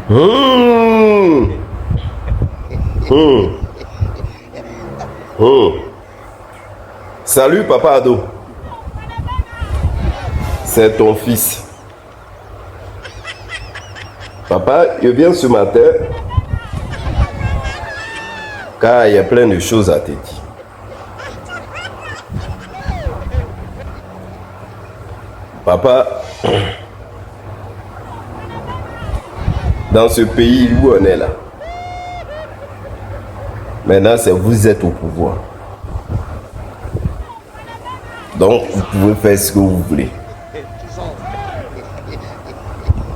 Hum, hum, hum. Salut papa ado. C'est ton fils. Papa, je viens ce matin car il y a plein de choses à te dire. Papa, dans ce pays où on est là, maintenant c'est vous êtes au pouvoir. Donc vous pouvez faire ce que vous voulez.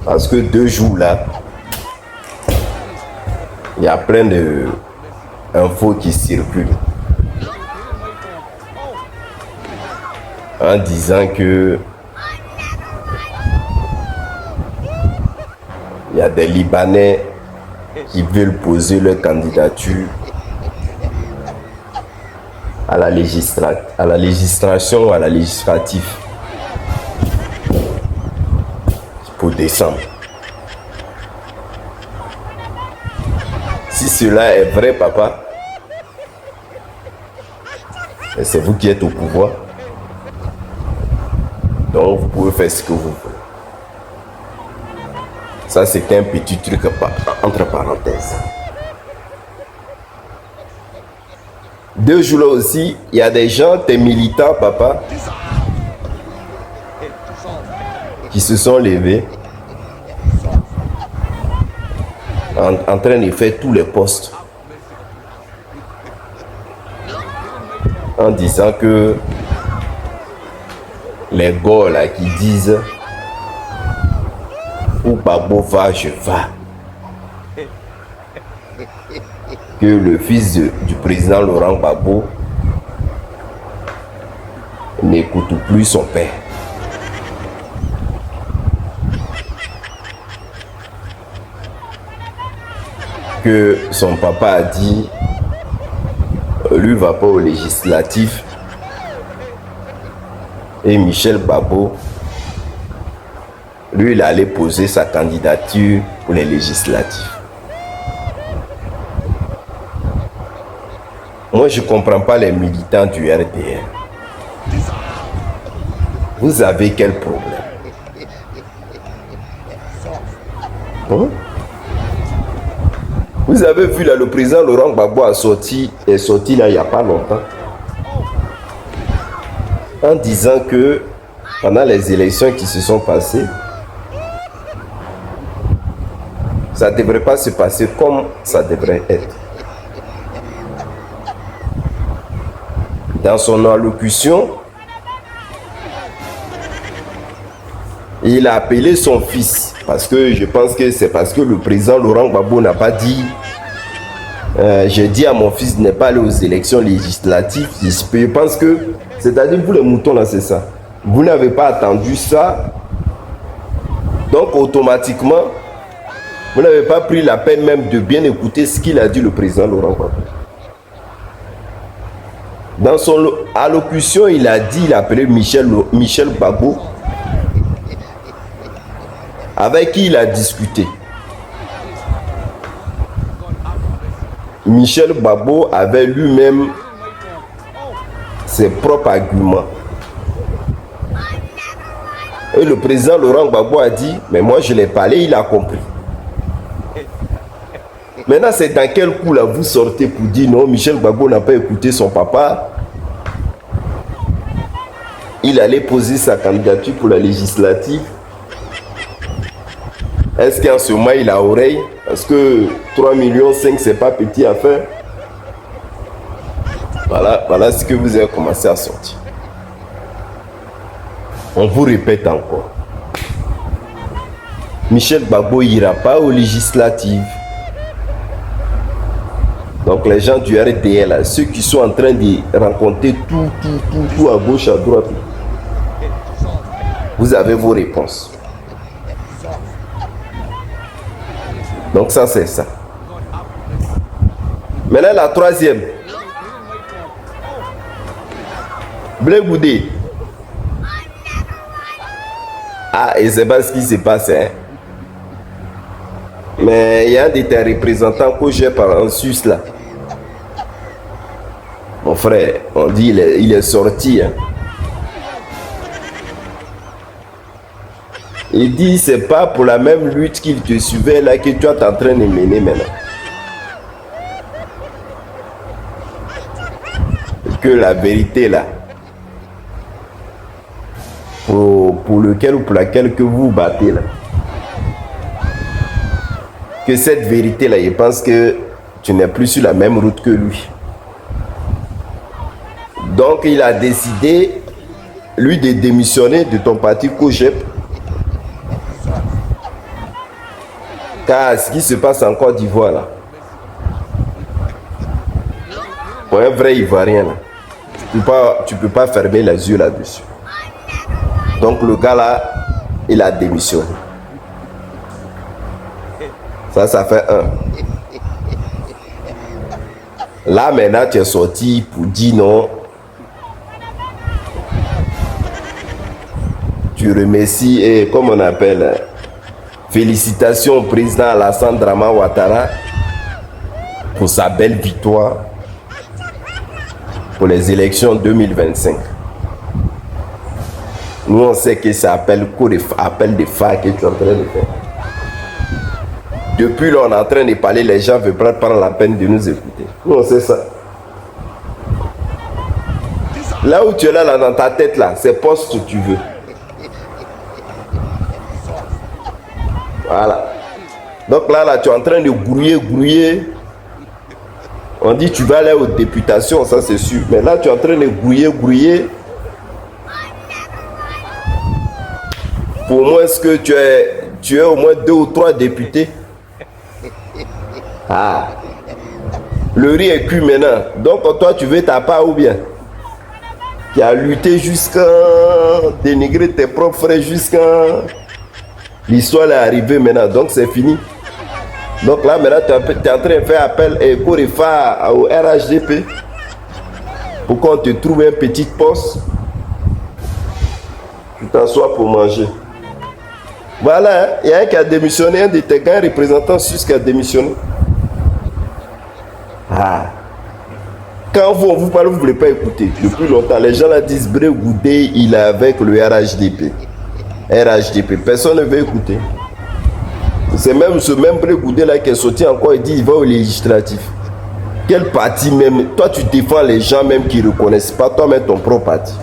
Parce que 2 jours là, il y a plein de infos qui circulent en disant que il y a des Libanais qui veulent poser leur candidature à la législation, à la législative pour décembre. Si cela est vrai, papa, et c'est vous qui êtes au pouvoir, donc vous pouvez faire ce que vous voulez. Ça, c'est un petit truc entre parenthèses. 2 jours là aussi, il y a des gens, des militants, papa, qui se sont levés en train de faire tous les postes en disant que les gars là qui disent où Gbagbo va, je vais. Que le fils du président Laurent Gbagbo n'écoute plus son père. Que son papa a dit, lui va pas au législatif et Michel Gbagbo, lui il allait poser sa candidature pour les législatifs. Moi, je ne comprends pas les militants du RDR. Vous avez quel problème? Hein? Vous avez vu là, le président Laurent Gbagbo est sorti là il n'y a pas longtemps en disant que pendant les élections qui se sont passées, ça ne devrait pas se passer comme ça devrait être. Dans son allocution, il a appelé son fils, parce que je pense que c'est parce que le président Laurent Gbagbo n'a pas dit j'ai dit à mon fils de ne pas aller aux élections législatives. Je pense que, c'est-à-dire vous les moutons là, c'est ça. Vous n'avez pas attendu ça, donc automatiquement, vous n'avez pas pris la peine même de bien écouter ce qu'il a dit le président Laurent Gbagbo. Dans son allocution, il a dit, il a appelé Michel Gbagbo, avec qui il a discuté. Michel Gbagbo avait lui-même ses propres arguments. Et le président Laurent Gbagbo a dit, mais moi je l'ai parlé, il a compris. Maintenant, c'est dans quel coup là vous sortez pour dire non, Michel Gbagbo n'a pas écouté son papa. Il allait poser sa candidature pour la législative. Est-ce qu'en ce moment il a oreille? Parce que 3,5 millions, c'est pas petit à faire. Voilà ce que vous avez commencé à sortir. On vous répète encore. Michel Gbagbo n'ira pas aux législatives. Donc les gens du RDL, ceux qui sont en train de rencontrer tout à gauche, à droite, vous avez vos réponses. Donc ça c'est ça. Maintenant la troisième. Blé Goudé. Ah, et c'est pas ce qui se passe. Hein? Mais il y a un de tes représentants que j'ai en Suisse là. Mon frère, on dit il est sorti. Hein. Il dit c'est pas pour la même lutte qu'il te suivait là que tu es en train de mener maintenant. Que la vérité là, pour lequel ou pour laquelle que vous battez là, que cette vérité là, je pense que tu n'es plus sur la même route que lui. Donc il a décidé, lui, de démissionner de ton parti COJEP. Car ce qui se passe en Côte d'Ivoire là, pour un vrai Ivoirien là, tu peux pas fermer les yeux là-dessus. Donc le gars là, il a démissionné. Ça fait un. Là maintenant tu es sorti pour dire non. Tu remercies et comme on appelle, félicitations au président Alassane Dramane Ouattara pour sa belle victoire pour les élections 2025. Nous on sait que ça appelle de phare que tu es en train de faire. Depuis là on est en train de parler, les gens veulent pas prendre la peine de nous écouter. Nous on sait ça. Là où tu es là dans ta tête là, c'est poste que tu veux. Voilà. Donc là, tu es en train de grouiller. On dit tu vas aller aux députations, ça c'est sûr. Mais là, tu es en train de grouiller. Pour moins que tu es au moins 2 ou 3 députés. Ah. Le riz est cuit maintenant. Donc toi, tu veux ta part ou bien? Tu as lutté jusqu'à dénigrer tes propres frères jusqu'à... L'histoire est arrivée maintenant, donc c'est fini. Donc là, maintenant, tu es en train de faire appel et pour faire au RHDP pour qu'on te trouve un petit poste. Tu t'assois pour manger. Voilà, il y a un qui a démissionné, un de tes grands représentants suisses qui a démissionné. Ah. Quand on vous parle, vous ne voulez pas écouter. Depuis longtemps, les gens là disent Bré Goudé, il est avec le RHDP. RHDP, personne ne veut écouter. C'est même ce même Bré Goudé là qui est sorti encore et dit il va au législatif. Quel parti même? Toi tu défends les gens même qui ne reconnaissent pas toi-même ton propre parti.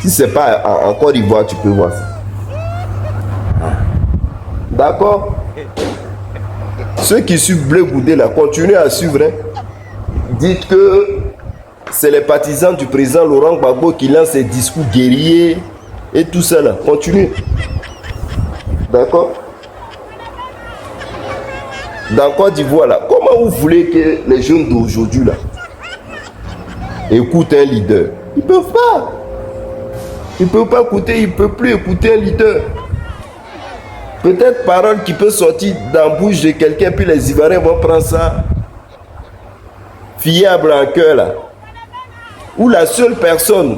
Si c'est pas en Côte d'Ivoire, tu peux voir ça. D'accord? Ceux qui suivent Bré Goudé là, continuez à suivre. Hein. Dites que c'est les partisans du président Laurent Gbagbo qui lancent ses discours guerriers et tout ça là. Continuez. D'accord? Dans Côte d'Ivoire là, comment vous voulez que les jeunes d'aujourd'hui là écoutent un leader? Ils peuvent pas. Ils peuvent pas écouter, ils peuvent plus écouter un leader. Peut-être parole qui peut sortir dans la bouche de quelqu'un, puis les Ivoiriens vont prendre ça fiable en cœur là. Ou la seule personne,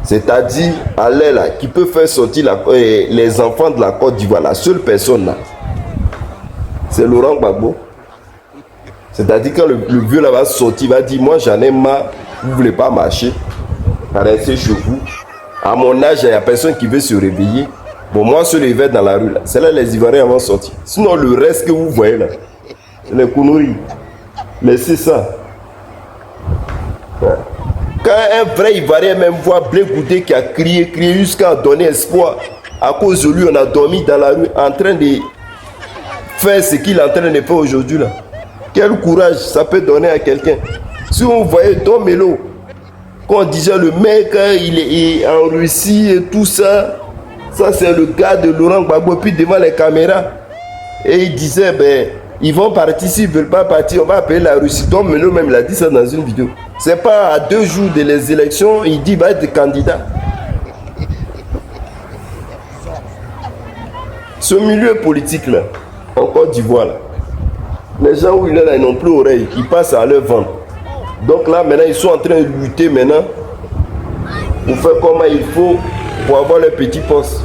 c'est-à-dire Alain là, qui peut faire sortir les enfants de la Côte d'Ivoire, la seule personne là, c'est Laurent Gbagbo. C'est-à-dire quand le vieux là va sortir, il va dire moi j'en ai marre, vous ne voulez pas marcher, restez chez vous. À mon âge, il n'y a personne qui veut se réveiller. Bon, moi, se réveille dans la rue là, c'est là les Ivoiriens vont sortir. Sinon, le reste que vous voyez là, les conneries, laissez ça. Ouais. Quand un vrai Ivoirien même voit Bré Goudé qui a crié jusqu'à donner espoir, à cause de lui, on a dormi dans la rue en train de faire ce qu'il est en train de faire aujourd'hui là. Quel courage ça peut donner à quelqu'un. Si on voyait Don Melo, quand on disait le mec, il est en Russie et tout ça, ça c'est le gars de Laurent Gbagbo, puis devant les caméras, et il disait, ben, ils vont partir, s'ils ne veulent pas partir, on va appeler la Russie. Don Melo même, il a dit ça dans une vidéo. C'est pas à 2 jours de les élections, il dit, il va être candidat. Ce milieu politique là, en Côte d'Ivoire là, les gens où il est là, ils n'ont plus oreille, ils passent à leur ventre. Donc là maintenant ils sont en train de lutter maintenant pour faire comment il faut pour avoir leur petit poste.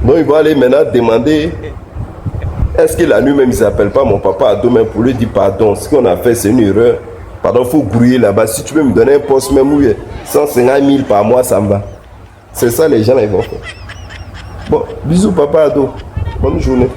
Donc ils vont aller maintenant demander Est-ce que la nuit même, il ne s'appelle pas mon papa à demain pour lui dire pardon, ce qu'on a fait, c'est une erreur. Pardon, il faut grouiller là-bas. Si tu veux me donner un poste, même où 150 000 par mois, ça me va. C'est ça, les gens, là, ils vont faire. Bon, bisous, papa Ado. Bonne journée.